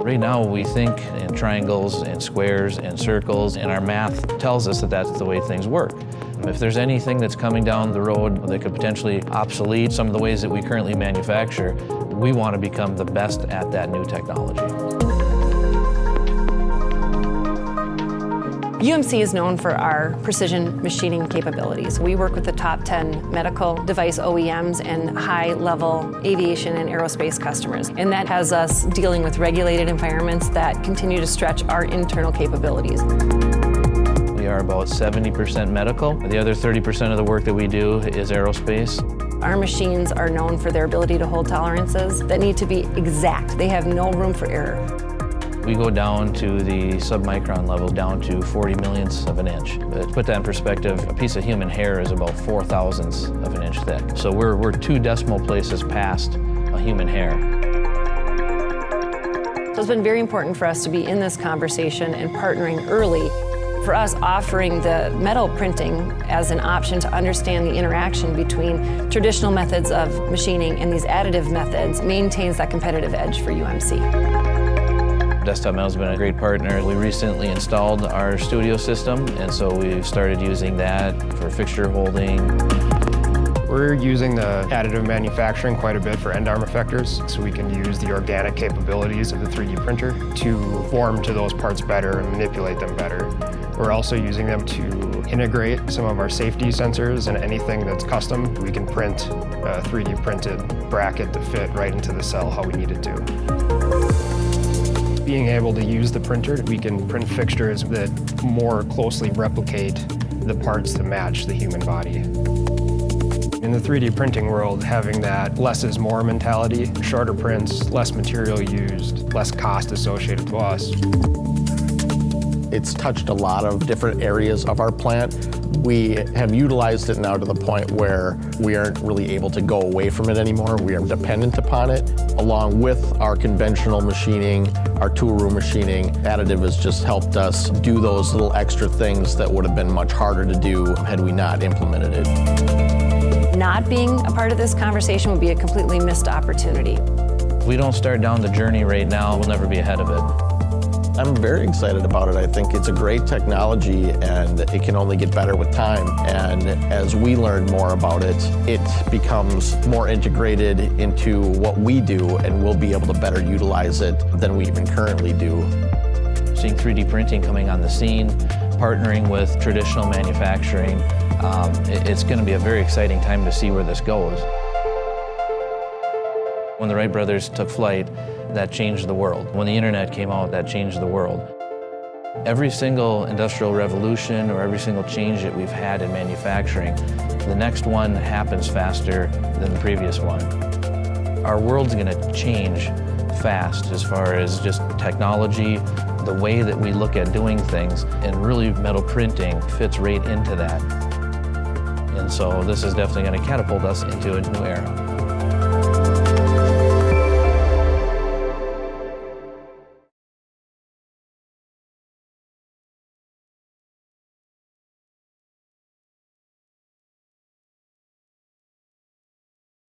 Right now we think in triangles and squares and circles, and our math tells us that that's the way things work. If there's anything that's coming down the road that could potentially obsolete some of the ways that we currently manufacture, we want to become the best at that new technology. UMC is known for our precision machining capabilities. We work with the top 10 medical device OEMs and high-level aviation and aerospace customers. And that has us dealing with regulated environments that continue to stretch our internal capabilities. We are about 70% medical. The other 30% of the work that we do is aerospace. Our machines are known for their ability to hold tolerances that need to be exact. They have no room for error. We go down to the sub-micron level, down to 40 millionths of an inch. To put that in perspective, a piece of human hair is about 4 thousandths of an inch thick. So we're 2 decimal places past a human hair. So it's been very important for us to be in this conversation and partnering early. For us, offering the metal printing as an option to understand the interaction between traditional methods of machining and these additive methods maintains that competitive edge for UMC. Desktop Metal's been a great partner. We recently installed our studio system, and so we've started using that for fixture holding. We're using the additive manufacturing quite a bit for end arm effectors, so we can use the organic capabilities of the 3D printer to form to those parts better and manipulate them better. We're also using them to integrate some of our safety sensors, and anything that's custom, we can print a 3D printed bracket to fit right into the cell how we need it to. Being able to use the printer, we can print fixtures that more closely replicate the parts that match the human body. In the 3D printing world, having that less is more mentality, shorter prints, less material used, less cost associated to us. It's touched a lot of different areas of our plant. We have utilized it now to the point where we aren't really able to go away from it anymore. We are dependent upon it. Along with our conventional machining, our tool room machining, additive has just helped us do those little extra things that would have been much harder to do had we not implemented it. Not being a part of this conversation would be a completely missed opportunity. If we don't start down the journey right now, we'll never be ahead of it. I'm very excited about it. I think it's a great technology and it can only get better with time. And as we learn more about it, it becomes more integrated into what we do, and we'll be able to better utilize it than we even currently do. Seeing 3D printing coming on the scene, partnering with traditional manufacturing, it's going to be a very exciting time to see where this goes. When the Wright brothers took flight, that changed the world. When the internet came out, that changed the world. Every single industrial revolution or every single change that we've had in manufacturing, the next one happens faster than the previous one. Our world's going to change fast as far as just technology, the way that we look at doing things, and really metal printing fits right into that. And so this is definitely going to catapult us into a new era.